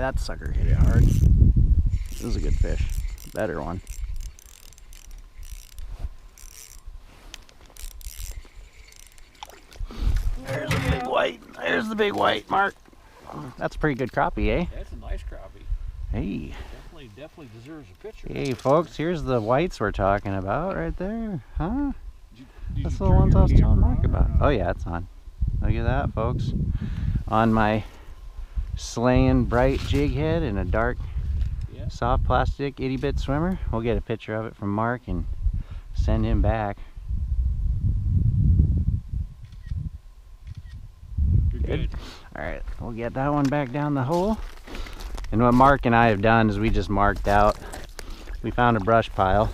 that sucker hit it hard. This is a good fish. Better one. There's a big white. There's the big white, Mark. That's a pretty good crappie, eh? That's a nice crappie. Hey. Definitely deserves a picture. Hey, folks, here's the whites we're talking about right there. Huh? Did That's you the turn ones your I was telling camera Mark on or about. not? Oh yeah, it's on. Look at that, folks. On my slaying bright jig head and a dark Yeah. soft plastic itty bit swimmer. We'll get a picture of it from Mark and send him back. You're good. Alright, we'll get that one back down the hole. And what Mark and I have done is we just marked out, we found a brush pile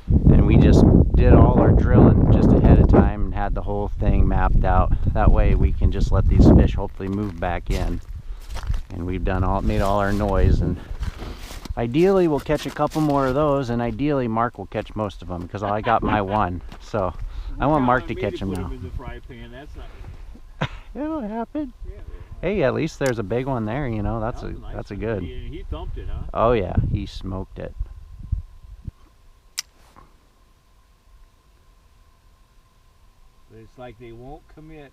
and we just did all our drilling just ahead of time and had the whole thing mapped out. That way we can just let these fish hopefully move back in. And we've done made all our noise, and ideally we'll catch a couple more of those, and ideally Mark will catch most of them because I got my one. So I want Mark to catch them now. In the fry pan. That's not... It'll happen. Yeah. Hey, at least there's a big one there, you know. That's Nice. that's a good. He thumped it, huh? Oh yeah, he smoked it. But it's like they won't commit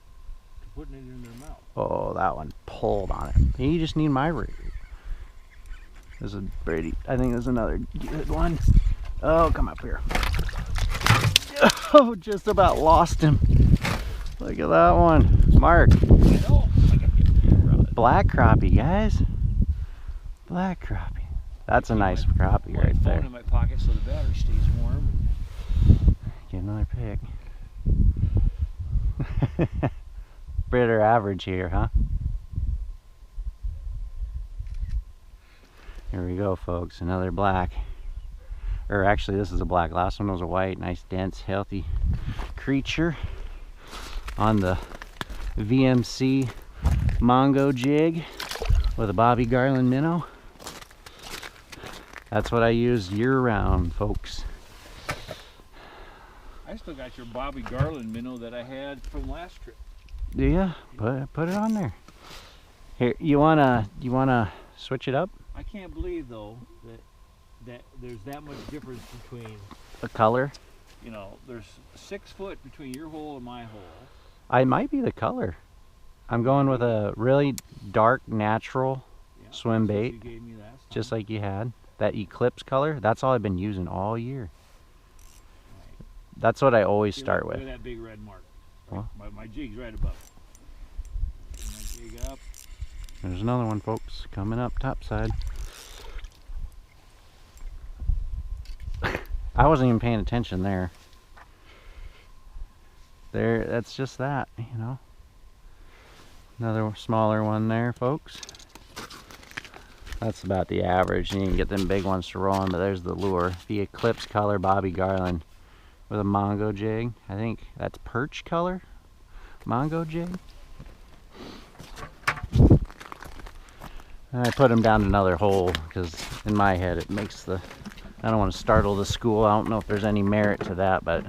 to putting it in their mouth. Oh, that one pulled on it. You just need my root. There's a Brady. I think there's another good one. Oh, come up here. Oh, just about lost him. Look at that one. Mark. I know. I gotta get the camera out. Black crappie, guys. Black crappie. That's a nice crappie right phone there. in my pocket so the battery stays warm. Get another pick. Better average here, huh? Here we go, folks. Another black. Or actually, this is a black. Last one was a white. Nice, dense, healthy creature on the VMC Mongo jig with a Bobby Garland minnow. That's what I use year-round, folks. I still got your Bobby Garland minnow that I had from last trip. Do ya? Put it on there. Here, you wanna switch it up? I can't believe though that there's that much difference between, The color? you know, there's 6 foot between your hole and my hole. I might be the color. I'm going with a really dark, natural Yeah, swim that's what bait, you gave me last time. just like you had. That Eclipse color. That's all I've been using all year. Right. That's what I always See, start look with. at that big red mark. What? My jig's right above it. Bring my jig up. There's another one, folks, coming up topside. I wasn't even paying attention there. There, that's just that, you know. Another smaller one there, folks. That's about the average. You can get them big ones to roll on, but there's the lure. The Eclipse color Bobby Garland with a Mongo jig. I think that's perch color Mongo jig. I put him down another hole because in my head it makes the... I don't want to startle the school. I don't know if there's any merit to that, but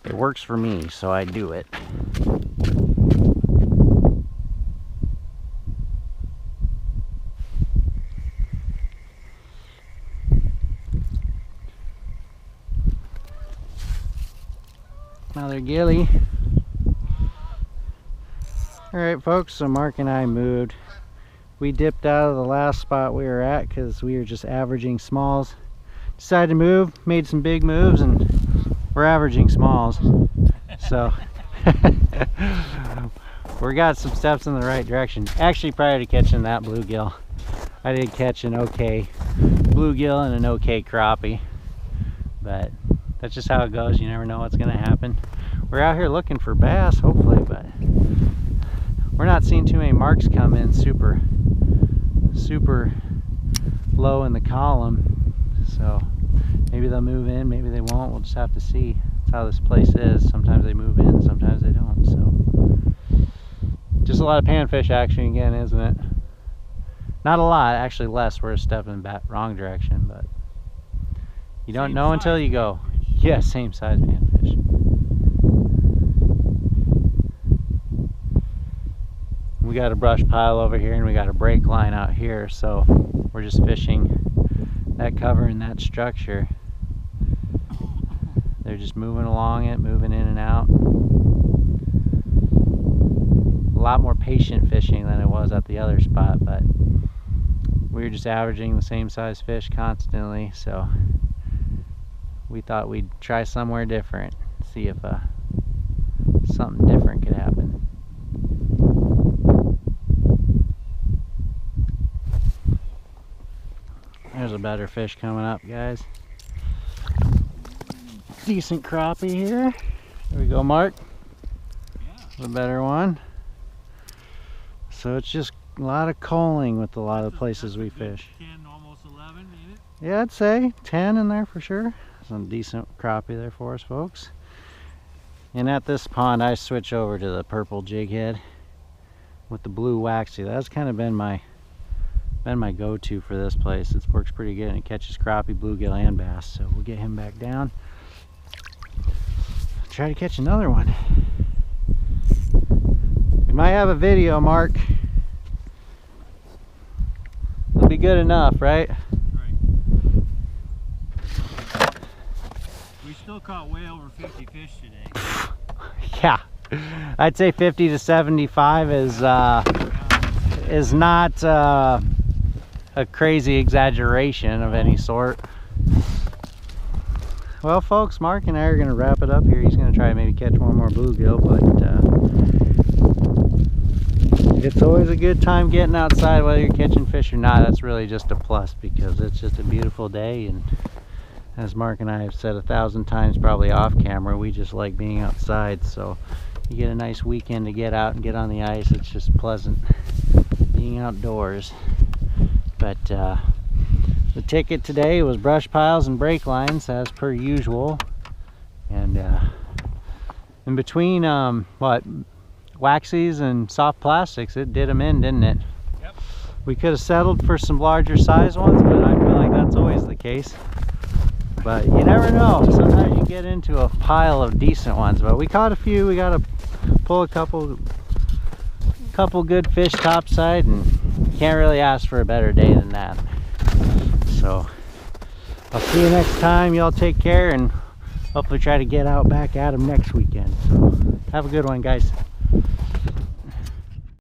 it works for me, so I do it. Another gilly. Alright folks, so Mark and I moved. We dipped out of the last spot we were at because we were just averaging smalls. Decided to move, made some big moves, and we're averaging smalls. So we got some steps in the right direction. Actually, prior to catching that bluegill, I did catch an okay bluegill and an okay crappie. But that's just how it goes. You never know what's going to happen. We're out here looking for bass, hopefully, but we're not seeing too many marks come in super low in the column. So maybe they'll move in, maybe they won't. We'll just have to see. That's how this place is. Sometimes they move in, sometimes they don't. So just a lot of panfish action again, isn't it? Not a lot, actually less. We're stepping in the wrong direction, but you don't know until you go. Yeah, same size panfish. We got a brush pile over here and we got a brake line out here, so we're just fishing that cover and that structure. They're just moving along it, moving in and out. A lot more patient fishing than it was at the other spot, but we were just averaging the same size fish constantly, so we thought we'd try somewhere different, see if something different could happen. There's a better fish coming up, guys. Decent crappie here. There we go, Mark. Yeah. A better one. So it's just a lot of culling with a lot of the places we fish. 10, almost 11, ain't it? Yeah, I'd say 10 in there for sure. Some decent crappie there for us, folks. And at this pond, I switch over to the purple jig head with the blue waxy. That's kind of been my go-to for this place. It works pretty good and it catches crappie, bluegill, and bass. So we'll get him back down. Try to catch another one. We might have a video, Mark. It'll be good enough, right? Right. We still caught way over 50 fish today. Yeah, I'd say 50 to 75 is not a crazy exaggeration of any sort. Well, folks, Mark and I are going to wrap it up here. He's going to try to maybe catch one more bluegill, but it's always a good time getting outside, whether you're catching fish or not. That's really just a plus because it's just a beautiful day, and as Mark and I have said 1,000 times probably off camera, we just like being outside. So you get a nice weekend to get out and get on the ice. It's just pleasant being outdoors. But the ticket today was brush piles and brake lines as per usual, and in between waxies and soft plastics, it did them in, didn't it? Yep. We could have settled for some larger size ones, but I feel like that's always the case. But you never know, sometimes you get into a pile of decent ones. But we caught a few. We got to pull a couple good fish topside, and can't really ask for a better day than that. So I'll see you next time. Y'all take care, and hopefully try to get out back at them next weekend. So have a good one, guys.